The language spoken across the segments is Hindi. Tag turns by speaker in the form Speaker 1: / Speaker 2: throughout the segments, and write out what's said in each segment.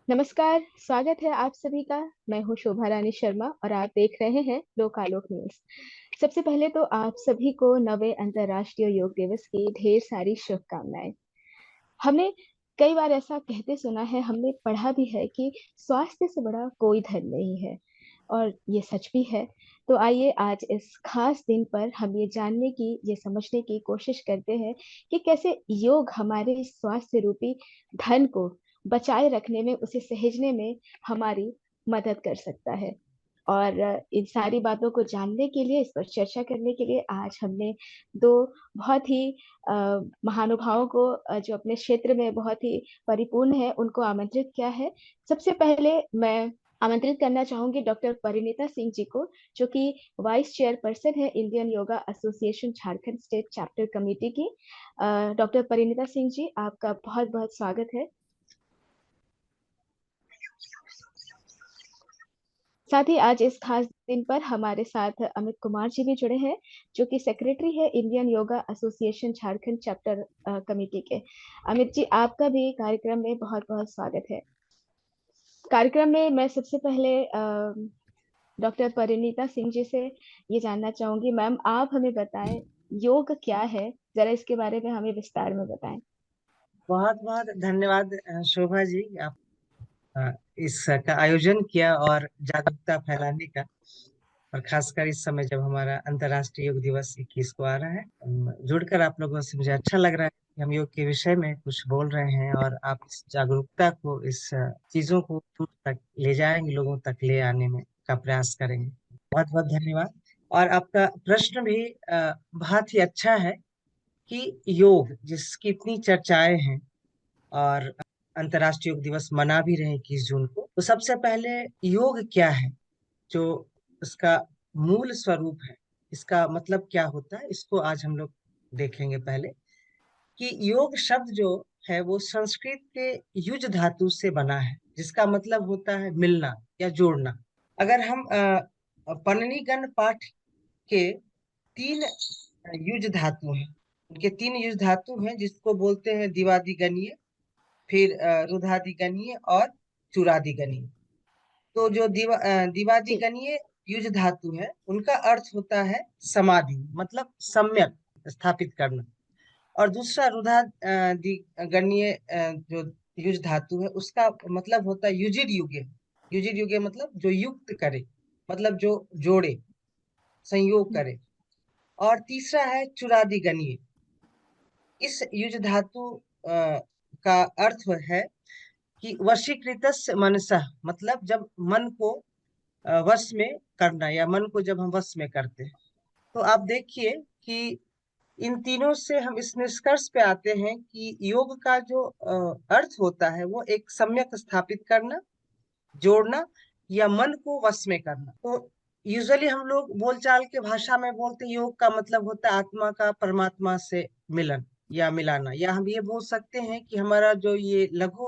Speaker 1: नमस्कार। स्वागत है आप सभी का। मैं हूँ शोभा रानी शर्मा और आप देख रहे हैं लोकालोक न्यूज। सबसे पहले तो आप सभी को नवे अंतर्राष्ट्रीय योग दिवस की ढेर सारी शुभकामनाएं। हमने कई बार ऐसा कहते सुना है, हमने पढ़ा भी है कि स्वास्थ्य से बड़ा कोई धन नहीं है, और ये सच भी है। तो आइए आज इस खास दिन पर हम ये जानने की, ये समझने की कोशिश करते हैं कि कैसे योग हमारे स्वास्थ्य रूपी धन को बचाए रखने में, उसे सहेजने में हमारी मदद कर सकता है। और इन सारी बातों को जानने के लिए, इस पर चर्चा करने के लिए आज हमने दो बहुत ही अ, महानुभावों को, जो अपने क्षेत्र में बहुत ही परिपूर्ण है, उनको आमंत्रित किया है। सबसे पहले मैं आमंत्रित करना चाहूंगी डॉक्टर परिणीता सिंह जी को, जो कि वाइस चेयरपर्सन है Indian yoga association Jharkhand state chapter committee की। डॉक्टर परिणीता सिंह जी, आपका बहुत बहुत स्वागत है। साथ ही आज इस खास दिन पर हमारे साथ अमित कुमार जी भी जुड़े हैं, जो कि सेक्रेटरी है Indian yoga association Jharkhand chapter committee के। अमित जी, आपका भी कार्यक्रम में बहुत बहुत स्वागत है। कार्यक्रम में मैं सबसे पहले डॉक्टर परिणीता सिंह जी से ये जानना चाहूंगी, मैम आप हमें बताएं योग क्या है, जरा इसके बारे में हमें विस्तार में बताएं।
Speaker 2: बहुत बहुत धन्यवाद शोभा जी। आप इसका आयोजन किया और जागरूकता फैलाने का। और खासकर इस समय जब हमारा अंतर्राष्ट्रीय योग दिवस 21 को आ रहा है, जुड़कर आप लोगों से मुझे अच्छा लग रहा है कि हम योग के विषय में कुछ बोल रहे हैं और आप इस जागरूकता को, इस चीजों को दूर तक ले जाएंगे, लोगों तक ले आने में का प्रयास करेंगे। बहुत बहुत धन्यवाद। और आपका प्रश्न भी बहुत ही अच्छा है कि योग जिसकी इतनी चर्चाएं हैं और अंतर्राष्ट्रीय योग दिवस मना भी रहे हैं 21 जून को, तो सबसे पहले योग क्या है, जो इसका मूल स्वरूप है, इसका मतलब क्या होता है, इसको आज हम लोग देखेंगे। पहले कि योग शब्द जो है वो संस्कृत के युज धातु से बना है, जिसका मतलब होता है मिलना या जोड़ना। अगर हम पणनिगण पाठ के तीन युज धातु हैं, उनके तीन युज धातु हैं जिसको बोलते हैं दिवादिगणीय, फिर रुधादिगणीय और चूरादिगणीय। तो जो
Speaker 1: जी।
Speaker 2: दिवादिगणीय युज धातु है उनका अर्थ होता है समाधि, मतलब सम्यक स्थापित करना। और दूसरा रुधादिगणीय जो युज धातु है उसका मतलब होता है युजिर युगे। युजिर युगे मतलब जो युक्त करे, मतलब जो जोड़े, संयोग करे। और तीसरा है चूरादिगणीय। इस युज धातु का अर्थ है कि वशीकृतस्य मनसः, मतलब जब मन को वश में करना, या मन को जब हम वश में करते हैं। तो आप देखिए कि इन तीनों से हम इस निष्कर्ष पे आते हैं कि योग का जो अर्थ होता है वो एक सम्यक स्थापित करना, जोड़ना, या मन को वश में करना। तो यूजुअली हम लोग बोलचाल के भाषा में बोलते हैं योग का मतलब होता है आत्मा का परमात्मा से मिलन या मिलाना, या हम ये बोल सकते हैं कि हमारा जो ये लघु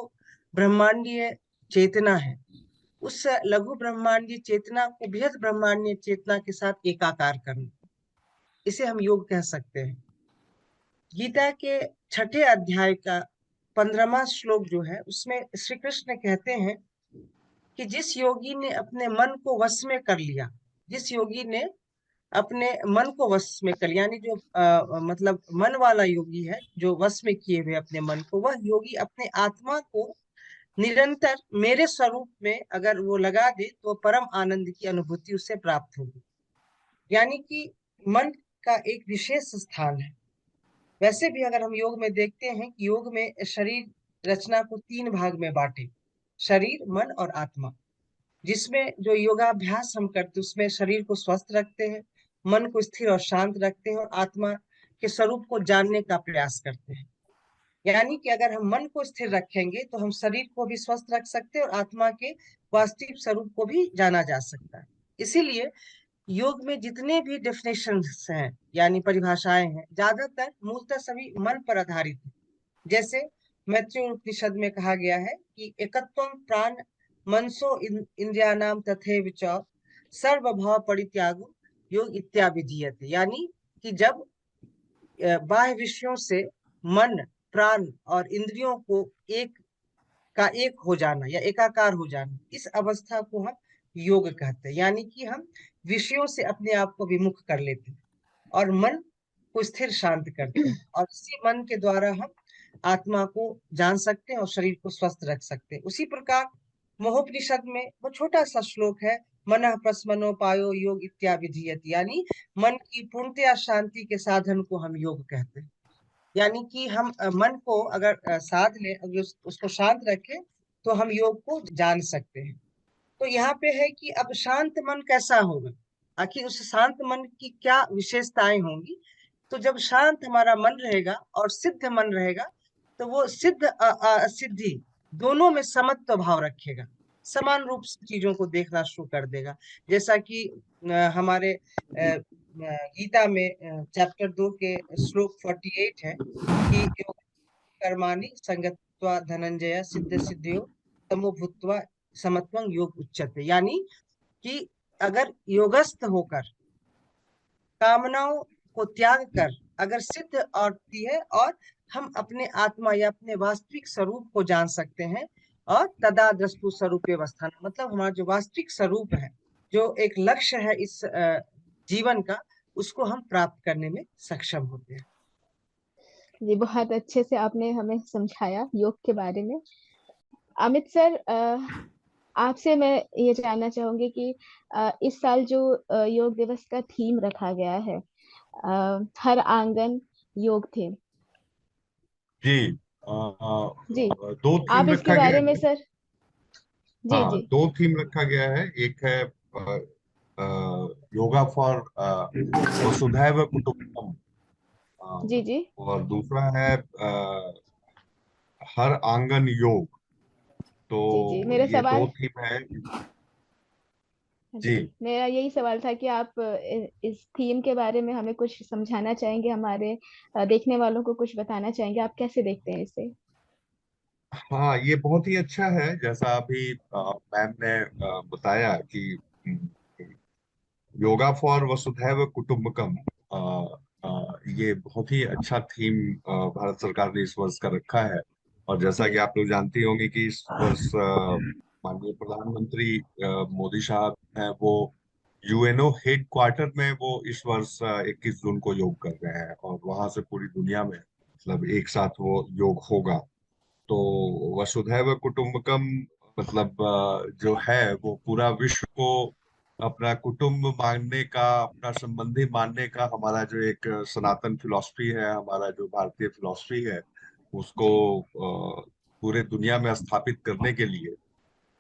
Speaker 2: ब्रह्मांडीय चेतना है, उस लघु ब्रह्मांडीय चेतना को बृहद ब्रह्मांडीय चेतना के साथ एकाकार करना, इसे हम योग कह सकते हैं। गीता के छठे अध्याय का 15वां श्लोक जो है, उसमें श्री कृष्ण कहते हैं कि जिस योगी ने अपने मन को वश में कर लिया, जिस योगी ने अपने मन को वश में कर लिया, यानी जो मतलब मन वाला योगी है, जो वश में किए हुए अपने मन को, वह योगी अपने आत्मा को निरंतर मेरे स्वरूप में अगर वो लगा दे तो परम आनंद की अनुभूति उसे प्राप्त होगी। यानी कि मन का एक विशेष स्थान है। वैसे भी अगर हम योग में देखते हैं कि योग में शरीर रचना को तीन भाग में बांटे, शरीर, मन और आत्मा। जिसमें जो योगाभ्यास हम करते हैं उसमें शरीर को स्वस्थ रखते हैं, मन को स्थिर और शांत रखते हैं, और आत्मा के स्वरूप को जानने का प्रयास करते हैं। यानी कि अगर हम मन को स्थिर रखेंगे तो हम शरीर को भी स्वस्थ रख सकते हैं और आत्मा के वास्तविक स्वरूप को भी जाना जा सकता है। इसीलिए योग में जितने भी डेफिनेशंस हैं, यानी परिभाषाएं हैं, ज्यादातर मूलतः सभी मन पर आधारित है। जैसे मैत्रेय उपनिषद में कहा गया है कि एकत्वम प्राण मनसो इंद्रियाणाम तथैव च सर्वभाव परित्यागो योग इत्याभिधीयते। यानी कि जब बाह्य विषयों से मन, प्राण और इंद्रियों को एक का एक हो जाना या एकाकार हो जाना, इस अवस्था को हम योग कहते हैं। यानी कि हम विषयों से अपने आप को विमुख कर लेते हैं और मन को स्थिर शांत करते हैं, और इसी मन के द्वारा हम आत्मा को जान सकते हैं और शरीर को स्वस्थ रख सकते हैं। उसी प्रकार महोपनिषद में वो छोटा सा श्लोक है, मनः प्रस्मनोपायो योग इत्याभिधीयते, यानी मन की पूर्णतया शांति के साधन को हम योग कहते हैं। यानी कि हम मन को अगर साध लें, अगर उसको शांत रखें, तो हम योग को जान सकते हैं। तो यहाँ पे है कि अब शांत मन कैसा होगा, आखिर उस शांत मन की क्या विशेषताएं होंगी। तो जब शांत हमारा मन रहेगा और सिद्ध मन रहेगा, तो वो सिद्ध सिद्धि दोनों में समत्व भाव रखेगा, समान रूप से चीजों को देखना शुरू कर देगा। जैसा कि हमारे गीता में चैप्टर 2 के श्लोक 48 है कि योग कर्माणि संगत्वा धनंजय सिद्ध सिद्धियो तमो भूत्वा समत्वं योग उच्यते। यानी कि अगर योगस्थ होकर कामनाओं को त्याग कर अगर सिद्ध आती है, और हम अपने आत्मा या अपने वास्तविक स्वरूप को जान सकते हैं, और तदा द्रष्टु स्वरूप अवस्थान, मतलब हमारा जो वास्तविक स्वरूप है, जो एक लक्ष्य है इस जीवन का, उसको हम प्राप्त करने में सक्षम होते हैं।
Speaker 1: जी, बहुत अच्छे से आपने हमें समझाया योग के बारे में। अमित सर, आपसे मैं ये जानना चाहूंगी कि इस साल जो योग दिवस का थीम रखा गया है, हर आंगन योग थीम।
Speaker 3: जी।
Speaker 1: जी,
Speaker 3: दो थीम
Speaker 1: आप इसके
Speaker 3: रखा गया
Speaker 1: बारे में
Speaker 3: है।
Speaker 1: सर। जी
Speaker 3: हाँ,
Speaker 1: जी।
Speaker 3: दो थीम रखा गया है। एक है योगा फॉर वसुधैव कुटुंबकम,
Speaker 1: जी जी।
Speaker 3: और दूसरा है हर आंगन योग।
Speaker 1: जी जी,
Speaker 3: तो
Speaker 1: मेरा
Speaker 3: ये
Speaker 1: सवाल।
Speaker 3: दो थीम है।
Speaker 1: जी,
Speaker 3: जी
Speaker 1: मेरा यही सवाल था कि आप इस थीम के बारे में हमें कुछ समझाना चाहेंगे, हमारे देखने वालों को कुछ बताना चाहेंगे, आप कैसे देखते हैं इसे?
Speaker 3: हाँ, ये बहुत ही अच्छा है। जैसा अभी मैम ने बताया कि योगा फॉर वसुधैव कुटुंबकम, ये बहुत ही अच्छा थीम भारत सरकार ने इस वर्ष का रखा है। और जैसा कि
Speaker 1: जी
Speaker 3: आप लोग जानते होंगे कि इस वर्ष माननीय प्रधानमंत्री मोदी साहब हैं, वो यूएनओ हेड क्वार्टर में वो इस वर्ष 21 जून को योग कर रहे हैं, और वहां से पूरी दुनिया में मतलब एक साथ वो योग होगा। तो वसुधैव कुटुंबकम मतलब जो है वो पूरा विश्व को अपना कुटुंब मानने का, अपना संबंधी मानने का हमारा जो एक सनातन फिलॉसफी है, हमारा जो भारतीय फिलॉसफी है, उसको
Speaker 1: जी।
Speaker 3: पूरे दुनिया में स्थापित करने के लिए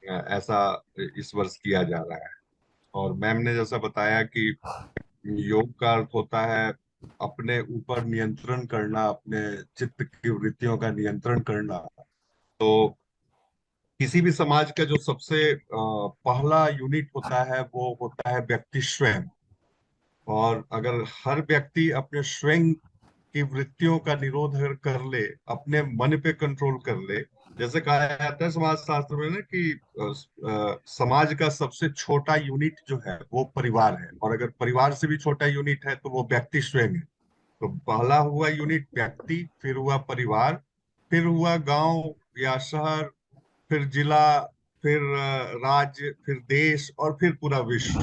Speaker 3: ऐसा इस वर्ष किया जा रहा है। और मैम ने जैसा बताया कि योग का अर्थ होता है अपने ऊपर नियंत्रण करना, अपने चित्त की वृत्तियों का नियंत्रण करना। तो किसी भी समाज का जो सबसे पहला यूनिट होता है वो होता है व्यक्ति स्वयं। और अगर हर व्यक्ति अपने स्वयं की वृत्तियों का निरोध अगर कर ले, अपने मन पे कंट्रोल कर ले, जैसे कहा जाता है समाज शास्त्र में ना कि समाज का सबसे छोटा यूनिट जो है वो परिवार है, और अगर परिवार से भी छोटा यूनिट है तो वो व्यक्ति स्वयं है। तो पहला हुआ यूनिट व्यक्ति, फिर हुआ परिवार, फिर हुआ गांव या शहर, फिर जिला, फिर राज्य, फिर देश, और फिर पूरा विश्व।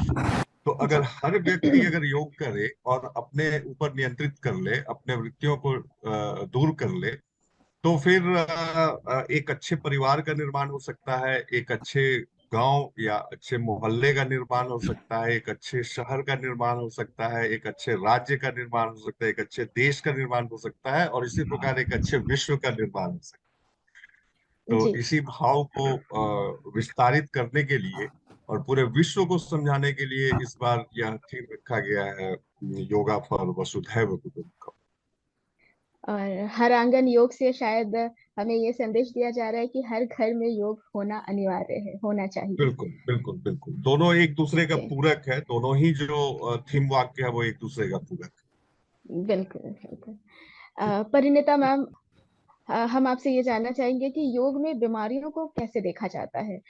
Speaker 3: तो अगर
Speaker 1: जी
Speaker 3: हर व्यक्ति अगर योग करे और अपने ऊपर नियंत्रित कर ले, अपने वृत्तियों को दूर कर ले, तो फिर एक अच्छे परिवार का निर्माण हो सकता है, एक अच्छे गांव या अच्छे मोहल्ले का निर्माण हो सकता है, एक अच्छे शहर का निर्माण हो सकता है, एक अच्छे राज्य का निर्माण हो सकता है, एक अच्छे देश का निर्माण हो सकता है, और इसी प्रकार एक अच्छे विश्व का निर्माण हो सकता है। तो
Speaker 1: जी।
Speaker 3: इसी भाव को विस्तारित करने के लिए और पूरे विश्व को समझाने के लिए इस बार यह थीम रखा गया है, योगा फॉर वसुधैव कुटुंबकम।
Speaker 1: और हर आंगन योग से शायद हमें ये संदेश दिया जा रहा है कि हर घर में योग होना अनिवार्य है, होना चाहिए।
Speaker 3: बिल्कुल बिल्कुल बिल्कुल, दोनों एक दूसरे का
Speaker 1: जी,
Speaker 3: पूरक है। दोनों ही जो थीम वाक्य है वो एक दूसरे का पूरक
Speaker 1: बिल्कुल बिल्कुल।
Speaker 3: है।
Speaker 1: परिणीता मैम, हम आपसे ये जानना चाहेंगे कि योग में बीमारियों को कैसे देखा जाता है।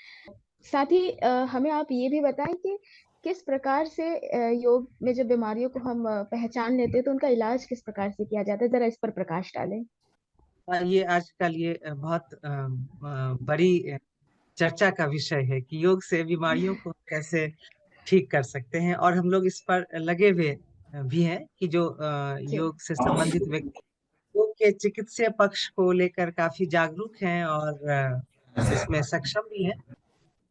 Speaker 1: साथ ही हमें आप ये भी बताएं कि किस प्रकार से योग में जब बीमारियों को हम पहचान लेते हैं तो उनका इलाज किस प्रकार से किया जाता है, जरा इस पर प्रकाश डालें।
Speaker 2: ये आजकल ये बहुत बड़ी चर्चा का विषय है कि योग से बीमारियों को कैसे ठीक कर सकते हैं, और हम लोग इस पर लगे हुए भी हैं कि जो
Speaker 1: जी।
Speaker 2: योग से संबंधित व्यक्ति योग के चिकित्सीय पक्ष को लेकर काफी जागरूक हैं और इसमें सक्षम भी हैं।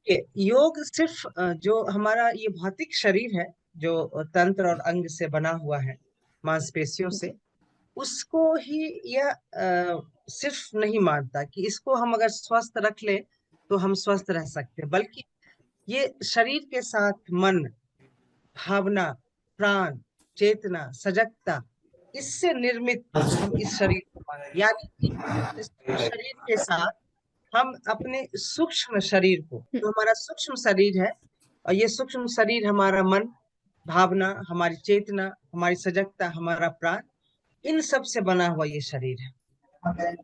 Speaker 2: कि योग सिर्फ जो हमारा ये भौतिक शरीर है, जो तंत्र और अंग से बना हुआ है, मांसपेशियों से,
Speaker 1: जी।
Speaker 2: उसको ही यह सिर्फ नहीं मानता कि इसको हम अगर स्वस्थ रख ले तो हम स्वस्थ रह सकते हैं, बल्कि ये शरीर के साथ मन, भावना, प्राण, चेतना, सजगता, इससे निर्मित हम इस शरीर को मानते, यानी कि इस शरीर के साथ हम अपने सूक्ष्म शरीर को,
Speaker 1: हम्म।
Speaker 2: जो हमारा सूक्ष्म शरीर है, और ये सूक्ष्म शरीर हमारा मन, भावना, हमारी चेतना, हमारी सजगता, हमारा प्राण, इन सब से बना हुआ ये शरीर है।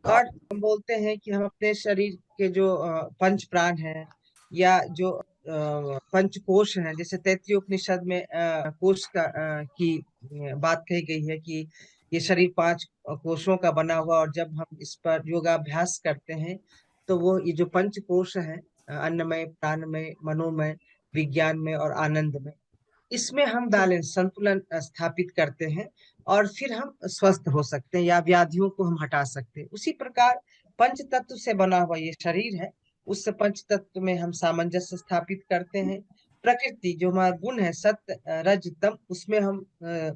Speaker 2: और हम बोलते हैं कि हम अपने शरीर के जो पंच प्राण हैं, या जो पंच कोश हैं, जैसे तैत्तिरीय उपनिषद में कोश की बात कही गई है कि ये शरीर 5 कोशों का बना हुआ, और जब हम इस पर योगाभ्यास करते हैं तो वो ये जो पंच कोश हैं, अन्नमय, प्राणमय, मनोमय, विज्ञानमय और आनंदमय, इसमें हम
Speaker 1: जी।
Speaker 2: बैलेंस, संतुलन स्थापित करते हैं, और फिर हम स्वस्थ हो सकते हैं या व्याधियों को हम हटा सकते हैं। उसी प्रकार पंच तत्व से बना हुआ ये शरीर है, उस पंच तत्व में हम सामंजस्य स्थापित करते हैं। प्रकृति जो हमारा गुण है, सत्य, रज, तम, उसमें हम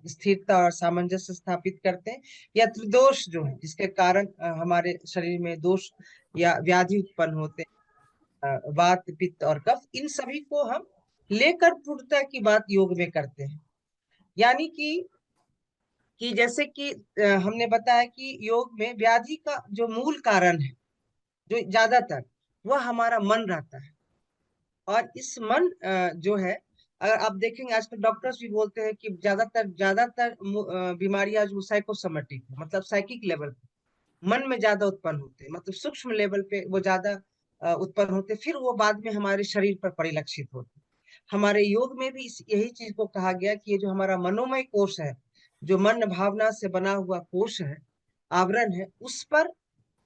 Speaker 2: स्थिरता और सामंजस्य स्थापित करते हैं। या त्रिदोष जो है, जिसके कारण हमारे शरीर में दोष या व्याधि उत्पन्न होते हैं, वात, पित्त और कफ, इन सभी को हम लेकर पूर्णता की बात योग में करते हैं। यानी कि जैसे कि हमने बताया कि योग में व्याधि का जो मूल कारण है, जो ज्यादातर, वह हमारा मन रहता है। और इस मन जो है, अगर आप देखेंगे आजकल डॉक्टर्स भी बोलते हैं कि ज्यादातर ज्यादातर बीमारियां जो साइकोसोमेटिक है, मतलब साइकिक लेवल पे, मन में ज्यादा उत्पन्न होते हैं, मतलब सूक्ष्म लेवल पे वो ज्यादा उत्पन्न होते हैं, फिर वो बाद में हमारे शरीर पर परिलक्षित होते हैं। हमारे योग में भी यही चीज को कहा गया कि ये जो हमारा मनोमय कोश है, जो मन भावना से बना हुआ कोश है, आवरण है, उस पर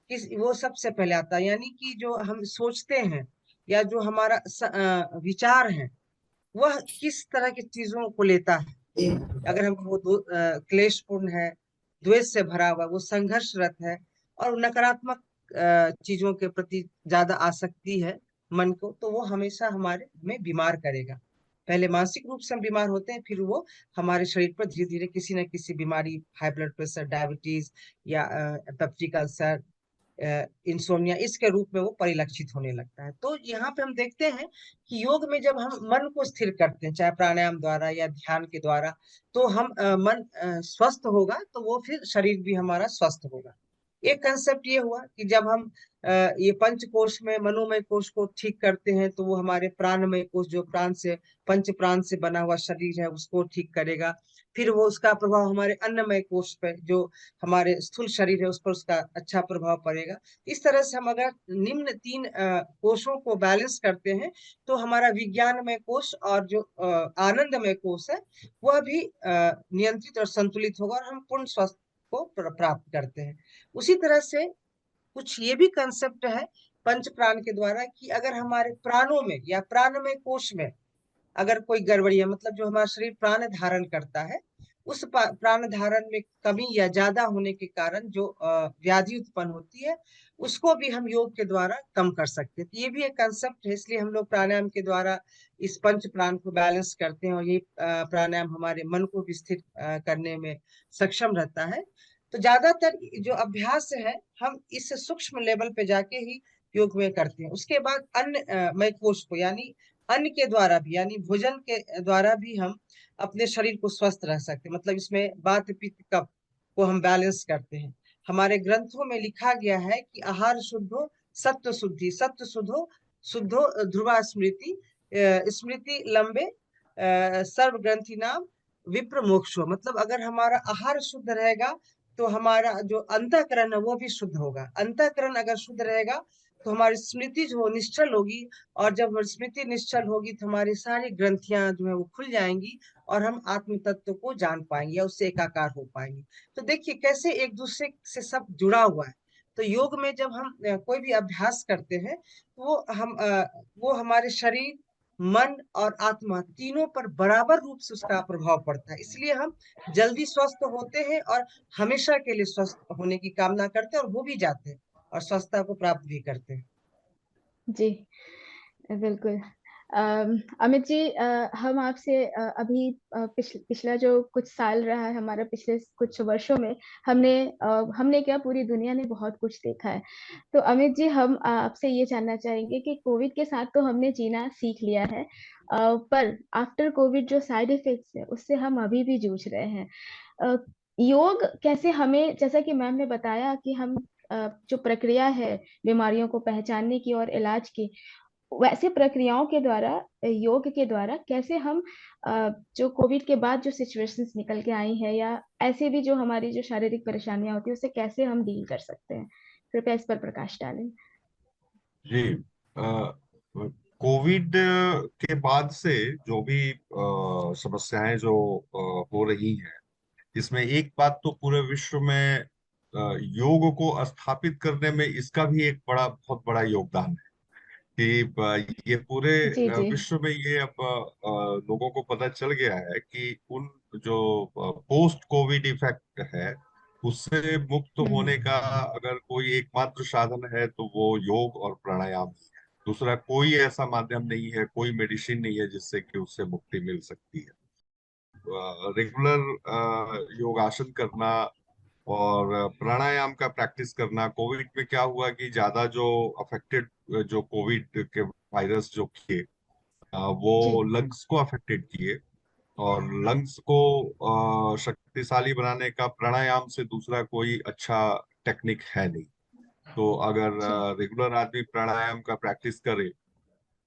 Speaker 2: वो सबसे पहले आता है। यानी कि जो हम सोचते हैं या जो हमारा विचार है, वह किस तरह की चीजों को लेता है। अगर हम वो क्लेशपूर्ण है, द्वेष से भरा हुआ, वो संघर्षरत है, और नकारात्मक चीजों के प्रति ज्यादा आसक्ति है मन को, तो वो हमेशा हमारे में बीमार करेगा। पहले मानसिक रूप से हम बीमार होते हैं, फिर वो हमारे शरीर पर धीरे धीरे किसी न किसी बीमारी, हाई ब्लड प्रेशर, डायबिटीज, या पेप्टिक अल्सर, इंसोम्निया, इसके रूप में वो परिलक्षित होने लगता है। तो यहाँ पे हम देखते हैं कि योग में जब हम मन को स्थिर करते हैं, चाहे प्राणायाम द्वारा या ध्यान के द्वारा, तो हम मन स्वस्थ होगा, तो वो फिर शरीर भी हमारा स्वस्थ होगा। एक कंसेप्ट ये हुआ कि जब हम ये पंच कोश में मनोमय कोश को ठीक करते हैं, तो वो हमारे प्राणमय कोश, जो प्राण से, पंच प्राण से बना हुआ शरीर है, उसको ठीक करेगा। फिर वो उसका प्रभाव हमारे अन्नमय कोश पे, जो हमारे स्थूल शरीर है, उस पर उसका अच्छा प्रभाव पड़ेगा। इस तरह से हम अगर निम्न 3 कोशों को बैलेंस करते हैं, तो हमारा विज्ञानमय कोश और जो आनंदमय कोश है, वह भी नियंत्रित और संतुलित होगा, और हम पूर्ण स्वास्थ्य को प्राप्त करते हैं। उसी तरह से कुछ ये भी कंसेप्ट है पंच प्राण के द्वारा कि अगर हमारे प्राणों में या प्राणमय कोश में अगर कोई गड़बड़ी है, मतलब जो हमारा शरीर प्राण धारण करता है, उस प्राण धारण में कमी या ज्यादा होने के कारण जो व्याधि उत्पन्न होती है, उसको भी हम योग के द्वारा कम कर सकते हैं। तो ये भी एक कंसेप्ट है, इसलिए हम लोग प्राणायाम के द्वारा इस पंच प्राण को बैलेंस करते हैं, और ये प्राणायाम हमारे मन को भी स्थिर करने में सक्षम रहता है। तो ज्यादातर जो अभ्यास है, हम इस सूक्ष्म लेवल पे जाके ही योग में करते हैं। उसके बाद अन्य मय कोश को, यानी अन्न के द्वारा भी, यानी भोजन के द्वारा भी हम अपने शरीर को स्वस्थ रह सकते हैं। मतलब इसमें वात, पित्त, कफ को हम बैलेंस करते हैं। हमारे ग्रंथों में लिखा गया है कि आहार शुद्धो सत्व शुद्धि, सत्व शुद्धो शुद्धो ध्रुवा स्मृति, स्मृति लंबे, सर्व ग्रंथि नाम विप्र मोक्षो। मतलब अगर हमारा आहार शुद्ध रहेगा, तो हमारा जो अंतःकरण है वो भी शुद्ध होगा। अंतःकरण अगर शुद्ध रहेगा, तो हमारी स्मृति जो निश्चल होगी, और जब स्मृति निश्चल होगी, तो हमारी सारी ग्रंथियां जो है वो खुल जाएंगी, और हम आत्म तत्व को जान पाएंगे या उससे एकाकार हो पाएंगे। तो देखिए कैसे एक दूसरे से सब जुड़ा हुआ है। तो योग में जब हम कोई भी अभ्यास करते हैं तो वो हमारे शरीर, मन और आत्मा तीनों पर बराबर रूप से उसका प्रभाव पड़ता है। इसलिए हम जल्दी स्वस्थ होते हैं और हमेशा के लिए स्वस्थ होने की कामना करते हैं और हो भी जाते हैं और स्वस्थता को प्राप्त भी करते हैं।
Speaker 1: जी, बिल्कुल। अमित जी, हम आपसे अभी पिछला जो कुछ साल रहा है हमारा, पिछले कुछ वर्षों में हमने क्या, पूरी दुनिया ने बहुत कुछ देखा है। तो अमित जी, हम आपसे ये जानना चाहेंगे कि कोविड के साथ तो हमने जीना सीख लिया है, पर आफ्टर कोविड जो साइड इफेक्ट्स है उससे हम अभी भी जूझ रहे हैं। अ, योग कैसे हमें, जैसा कि मैम ने बताया कि हम जो प्रक्रिया है बीमारियों को पहचानने की और इलाज की, वैसे प्रक्रियाओं के द्वारा, योग के द्वारा कैसे हम जो कोविड के बाद जो सिचुएशंस निकल के आई है, या ऐसे भी जो हमारी जो शारीरिक परेशानियां होती है उससे कैसे हम डील कर सकते हैं, कृपया इस पर प्रकाश डालें।
Speaker 3: जी। कोविड के बाद से जो भी समस्याएं जो हो रही हैं, इसमें एक बात तो पूरे विश्व में योग को स्थापित करने में इसका भी एक बहुत बड़ा योगदान है कि ये पूरे
Speaker 1: जी जी।
Speaker 3: विश्व में ये अब लोगों को पता चल गया है कि उन जो पोस्ट कोविड इफेक्ट है उससे मुक्त
Speaker 1: हम्म।
Speaker 3: होने का अगर कोई एकमात्र साधन है तो वो योग और प्राणायाम ही है। दूसरा कोई ऐसा माध्यम नहीं है, कोई मेडिसिन नहीं है जिससे कि उससे मुक्ति मिल सकती है। रेगुलर योगासन करना और प्राणायाम का प्रैक्टिस करना। कोविड में क्या हुआ कि ज्यादा जो अफेक्टेड, जो कोविड के वायरस जो किए, वो
Speaker 1: जी।
Speaker 3: लंग्स को अफेक्टेड किए। और लंग्स को शक्तिशाली बनाने का प्राणायाम से दूसरा कोई अच्छा टेक्निक है नहीं। तो अगर
Speaker 1: जी।
Speaker 3: रेगुलर आदमी प्राणायाम का प्रैक्टिस करे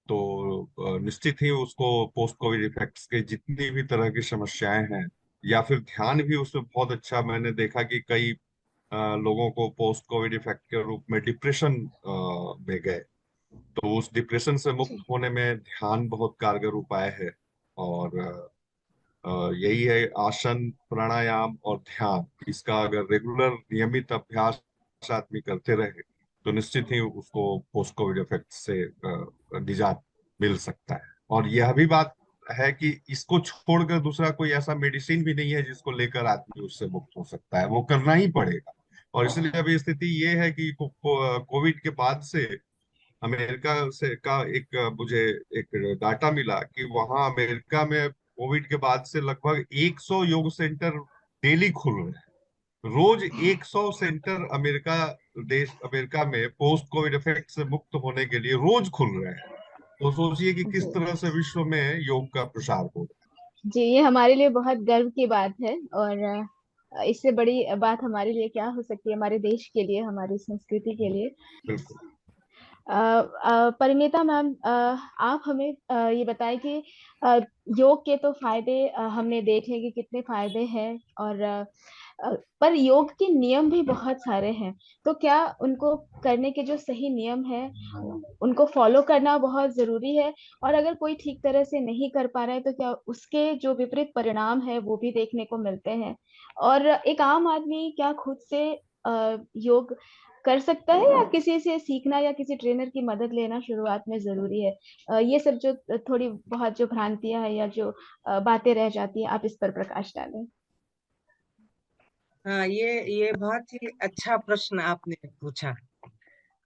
Speaker 3: तो निश्चित ही उसको पोस्ट कोविड इफेक्ट्स के जितनी भी तरह की समस्याएं हैं, या फिर ध्यान भी उसमें बहुत अच्छा, मैंने देखा कि कई लोगों को पोस्ट कोविड इफेक्ट के रूप में डिप्रेशन में गए। तो उस डिप्रेशन से मुक्त
Speaker 1: जी।
Speaker 3: होने में ध्यान बहुत कारगर उपाय है। और यही है, आसन, प्राणायाम और ध्यान, इसका अगर रेगुलर नियमित अभ्यास आदमी करते रहे तो निश्चित ही उसको पोस्ट कोविड इफेक्ट से निजात मिल सकता है। और यह भी बात है कि इसको छोड़कर दूसरा कोई ऐसा मेडिसिन भी नहीं है जिसको लेकर आदमी उससे मुक्त हो सकता है, वो करना ही पड़ेगा। और इसलिए अभी स्थिति ये है कि कोविड के बाद से अमेरिका से का एक मुझे एक डाटा मिला कि वहां अमेरिका में कोविड के बाद से लगभग 100 योग सेंटर डेली खुल रहे हैं। रोज 100 सेंटर अमेरिका में पोस्ट कोविड इफेक्ट से मुक्त होने के लिए रोज खुल रहे हैं। तो सोचिए कि किस
Speaker 1: जी।
Speaker 3: तरह से विश्व में योग का प्रसार हो रहा
Speaker 1: जी, ये हमारे लिए बहुत गर्व की बात है, और इससे बड़ी बात हमारे लिए क्या हो सकती है, हमारे देश के लिए, हमारी संस्कृति के लिए।
Speaker 3: है। बिल्कुल।
Speaker 1: परिणीता मैम, आप हमें ये बताएं कि अ, योग के तो फायदे हमने देखे कि कितने फायदे हैं, और पर योग के नियम भी बहुत सारे हैं। तो क्या उनको करने के जो सही नियम है उनको फॉलो करना बहुत जरूरी है, और अगर कोई ठीक तरह से नहीं कर पा रहा है तो क्या उसके जो विपरीत परिणाम है वो भी देखने को मिलते हैं, और एक आम आदमी क्या खुद से योग कर सकता है, या किसी से सीखना या किसी ट्रेनर की मदद लेना शुरुआत में जरूरी है? ये सब जो थोड़ी बहुत जो भ्रांतियां हैं या जो बातें रह जाती हैं, आप इस पर प्रकाश डालें।
Speaker 2: हाँ, ये बहुत ही अच्छा प्रश्न आपने पूछा।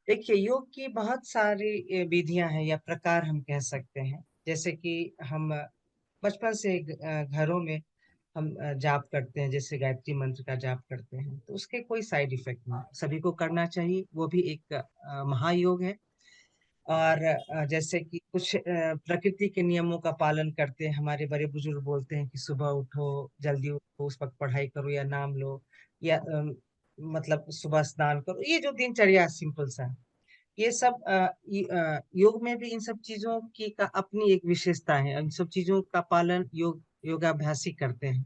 Speaker 2: देखिए, योग की बहुत सारी विधियां हैं या प्रकार हम कह सकते हैं। जैसे कि हम बचपन से घरों में हम जाप करते हैं, जैसे गायत्री मंत्र का जाप करते हैं, तो उसके कोई साइड इफेक्ट नहीं, सभी को करना चाहिए। वो भी एक महायोग है। और जैसे कि कुछ प्रकृति के नियमों का पालन करते हैं। हमारे बड़े बुजुर्ग बोलते हैं कि सुबह उठो, जल्दी उठो, उस वक्त पढ़ाई करो या नाम लो, या मतलब सुबह स्नान करो। ये जो दिनचर्या सिंपल सा है, ये सब योग में भी इन सब चीजों की का अपनी एक विशेषता है। इन सब चीजों का पालन योगाभ्यासी करते हैं।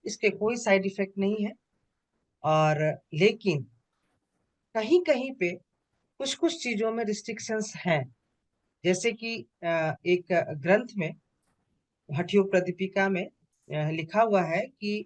Speaker 2: इसके कोई साइड इफेक्ट नहीं है। और लेकिन कहीं कहीं पे कुछ कुछ चीजों में रिस्ट्रिक्शंस हैं। जैसे कि एक ग्रंथ में, हठयोग प्रदीपिका में लिखा हुआ है कि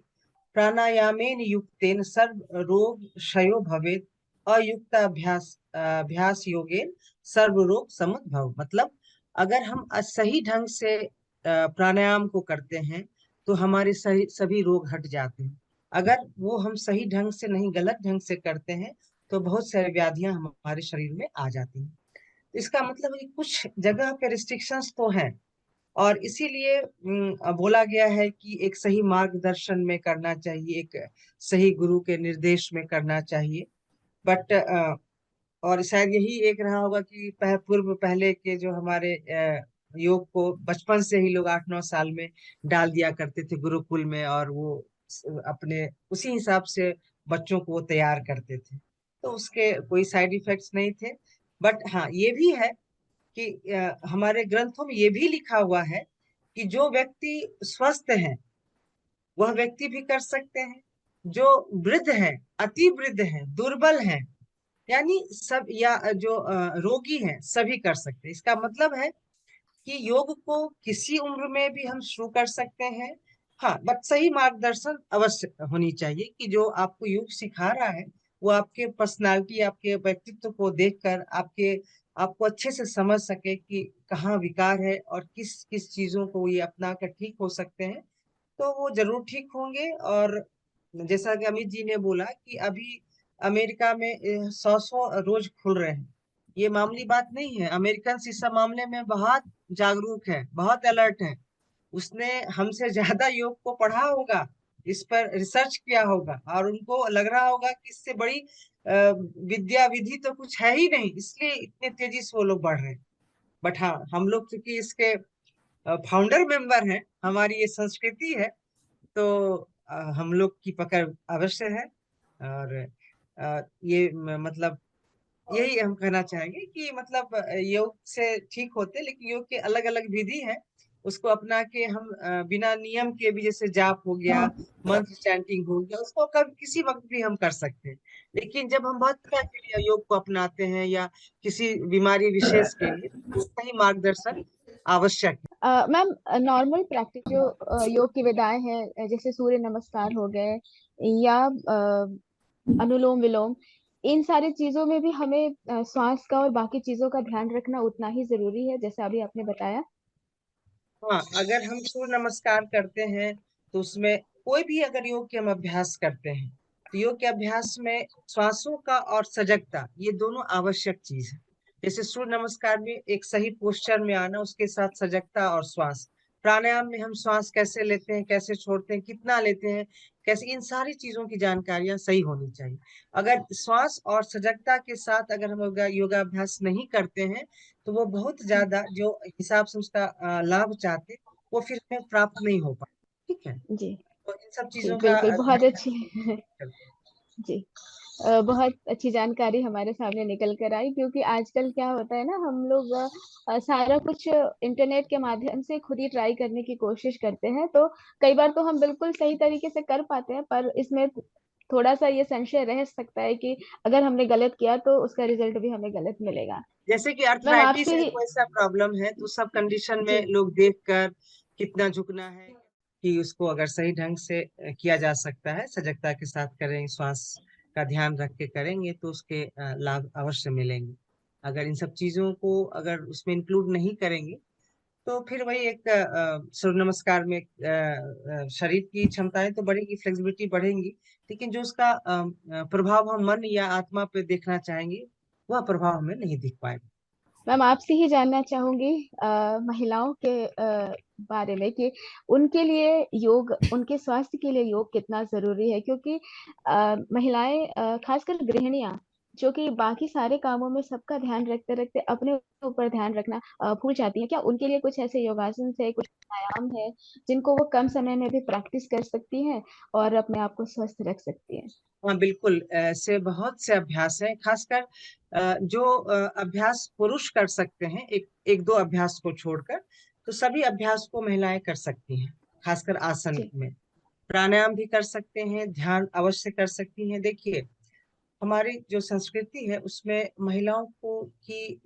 Speaker 2: प्राणायामेन युक्तेन सर्व रोग क्षयो भवेत् अभ्यास योगेन सर्व रोग समुद्भव। मतलब अगर हम सही ढंग से प्राणायाम को करते हैं तो हमारे सभी रोग हट जाते हैं। अगर वो हम सही ढंग से नहीं, गलत ढंग से करते हैं तो बहुत सारी व्याधियां हमारे शरीर में आ जाती हैं। इसका मतलब है कि कुछ जगह पे रिस्ट्रिक्शंस तो हैं, और इसीलिए बोला गया है कि एक सही मार्गदर्शन में करना चाहिए, एक सही गुरु के निर्देश में करना चाहिए। बट और शायद यही एक रहा होगा कि पूर्व पहले के जो हमारे योग को बचपन से ही लोग 8-9 साल में डाल दिया करते थे गुरुकुल में, और वो अपने उसी हिसाब से बच्चों को वो तैयार करते थे, तो उसके कोई साइड इफेक्ट्स नहीं थे। बट हाँ, ये भी है कि हमारे ग्रंथों में ये भी लिखा हुआ है कि जो व्यक्ति स्वस्थ है वह व्यक्ति भी कर सकते हैं, जो वृद्ध है, अति वृद्ध है, दुर्बल है, यानी सब, या जो रोगी हैं सभी कर सकते हैं। इसका मतलब है कि योग को किसी उम्र में भी हम शुरू कर सकते हैं। हाँ, बट सही मार्गदर्शन अवश्य होनी चाहिए कि जो आपको योग सिखा रहा है वो आपके पर्सनालिटी, आपके व्यक्तित्व को देखकर आपको अच्छे से समझ सके कि कहाँ विकार है और किस किस चीजों को ये अपना कर ठीक हो सकते हैं, तो वो जरूर ठीक होंगे। और जैसा कि अमित जी ने बोला कि अभी अमेरिका में 100 रोज खुल रहे हैं, ये मामूली बात नहीं है। अमेरिकन इस सब मामले में बहुत जागरूक है, बहुत अलर्ट है। उसने हमसे ज्यादा योग को पढ़ा होगा, इस पर रिसर्च किया होगा, और उनको लग रहा होगा कि इससे बड़ी विद्या विधि तो कुछ है ही नहीं, इसलिए इतने तेजी से वो लोग बढ़ रहे हैं। बट हाँ, हम लोग चूंकि इसके फाउंडर मेंबर हैं, हमारी ये संस्कृति है, तो हम लोग की पकड़ अवश्य है। और मतलब यही हम कहना चाहेंगे कि मतलब योग से ठीक होते, लेकिन योग के अलग अलग विधि है, उसको अपना के हम बिना नियम के भी, जैसे जाप हो गया, मंत्र चैंटिंग हो गया, उसको कभी किसी वक्त भी हम कर सकते हैं। लेकिन जब हम भक्ति के लिए योग को अपनाते हैं या किसी बीमारी विशेष के लिए, तो सही मार्गदर्शन आवश्यक है।
Speaker 1: मैम, नॉर्मल प्रैक्टिस जो योग की विधाएं हैं, जैसे सूर्य नमस्कार हो गए या अनुलोम विलोम, इन सारी चीजों में भी हमें श्वास का और बाकी चीजों का ध्यान रखना उतना ही जरूरी है जैसे अभी आपने बताया।
Speaker 2: हाँ, अगर हम सूर्य नमस्कार करते हैं तो उसमें कोई भी अगर योग के हम अभ्यास करते हैं तो योग के अभ्यास में श्वासों का और सजगता, ये दोनों आवश्यक चीज है। जैसे सूर्य नमस्कार में एक सही पोस्चर में आना, उसके साथ सजगता और श्वास। प्राणायाम में हम श्वास कैसे लेते हैं, कैसे छोड़ते हैं, कितना लेते हैं, कैसे, इन सारी चीजों की जानकारियां सही होनी चाहिए। अगर श्वास और सजगता के साथ अगर हम योगाभ्यास नहीं करते हैं तो वो बहुत ज्यादा जो हिसाब से उसका लाभ चाहते, वो फिर हमें प्राप्त नहीं हो पाता। ठीक है,
Speaker 1: जी
Speaker 2: तो इन सब
Speaker 1: जी,
Speaker 2: चीजों का
Speaker 1: बिल्कुल, बहुत
Speaker 2: ध्यान
Speaker 1: अच्छी
Speaker 2: रखते
Speaker 1: जी। बहुत अच्छी जानकारी हमारे सामने निकल कर आई, क्योंकि आजकल क्या होता है ना, हम लोग सारा कुछ इंटरनेट के माध्यम से खुद ही ट्राई करने की कोशिश करते हैं, तो कई बार तो हम बिल्कुल सही तरीके से कर पाते हैं, पर इसमें थोड़ा सा ये संशय रह सकता है कि अगर हमने गलत किया तो उसका रिजल्ट भी हमें गलत मिलेगा।
Speaker 2: जैसे कि
Speaker 1: मैम
Speaker 2: अर्थराइटिस
Speaker 1: आपसे
Speaker 2: है,
Speaker 1: ही
Speaker 2: कोई सा प्रॉब्लम है, तो सब कंडीशन
Speaker 1: जी
Speaker 2: में लोग देखकर कितना झुकना है कि उसको अगर सही ढंग से किया जा सकता है, सजगता के साथ करें, श्वास का ध्यान रख के करेंगे तो उसके लाभ अवश्य मिलेंगे। अगर इन सब चीजों को अगर उसमें इंक्लूड नहीं करेंगे तो फिर वही एक सूर्य नमस्कार में शरीर की क्षमताएं तो बढ़ेगी, फ्लेक्सिबिलिटी बढ़ेगी, लेकिन जो उसका प्रभाव हम मन या आत्मा पे देखना चाहेंगे वह प्रभाव हमें नहीं दिख पाएगा।
Speaker 1: मैम आपसे ही जानना चाहूंगी महिलाओं के बारे में कि उनके लिए योग, उनके स्वास्थ्य के लिए योग कितना जरूरी है, क्योंकि महिलाएं, खासकर गृहिणियां, जो कि बाकी सारे कामों में सबका ध्यान रखते रखते अपने ऊपर ध्यान रखना भूल जाती हैं। क्या उनके लिए कुछ ऐसे योगासन है, कुछ व्यायाम है जिनको वो कम समय में भी प्रैक्टिस कर सकती हैं और अपने आप को स्वस्थ रख सकती हैं?
Speaker 2: हाँ बिल्कुल, ऐसे बहुत से अभ्यास हैं, खासकर जो अभ्यास पुरुष कर सकते हैं, एक एक दो अभ्यास को छोड़कर, तो सभी अभ्यास को महिलाएं कर सकती हैं। खासकर आसन
Speaker 1: जी
Speaker 2: में प्राणायाम भी कर सकते हैं, ध्यान अवश्य कर सकती हैं। देखिए, हमारी जो संस्कृति है उसमें महिलाओं को की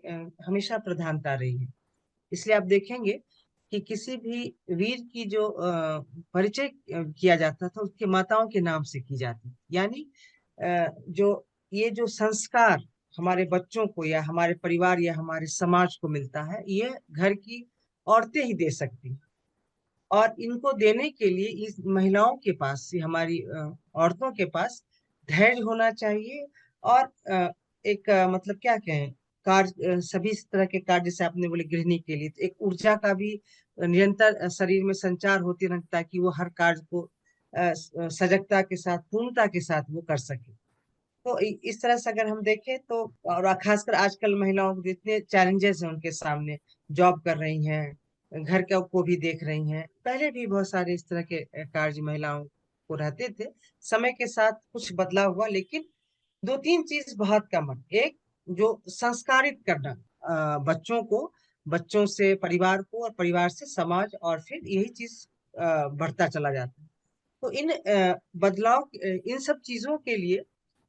Speaker 2: हमेशा प्रधानता रही है। इसलिए आप देखेंगे कि किसी भी वीर की जो परिचय किया जाता था, उसके माताओं के नाम से की जाती, यानी जो ये जो संस्कार हमारे बच्चों को या हमारे परिवार या हमारे समाज को मिलता है, ये घर की औरतें ही दे सकती हैं। और इनको देने के लिए इस महिलाओं के पास, ये हमारी औरतों के पास धैर्य होना चाहिए। और एक मतलब क्या कहें, कार्य, सभी इस तरह के कार्य, जैसे आपने बोले गृहिणी के लिए, तो एक ऊर्जा का भी निरंतर शरीर में संचार होती रहता, ताकि वो हर कार्य को सजगता के साथ, पूर्णता के साथ वो कर सके। तो इस तरह से अगर हम देखें तो, और खासकर आजकल महिलाओं को जितने चैलेंजेस हैं उनके सामने, जॉब कर रही हैं, घर का को भी देख रही हैं, पहले भी बहुत सारे इस तरह के कार्य महिलाओं को रहते थे। समय के साथ कुछ बदलाव हुआ, लेकिन दो तीन चीज बहुत कम है। एक, जो संस्कारित करना बच्चों को, बच्चों से परिवार को, और परिवार से समाज, और फिर यही चीज बढ़ता चला जाता है। तो इन बदलाव, इन सब चीजों के लिए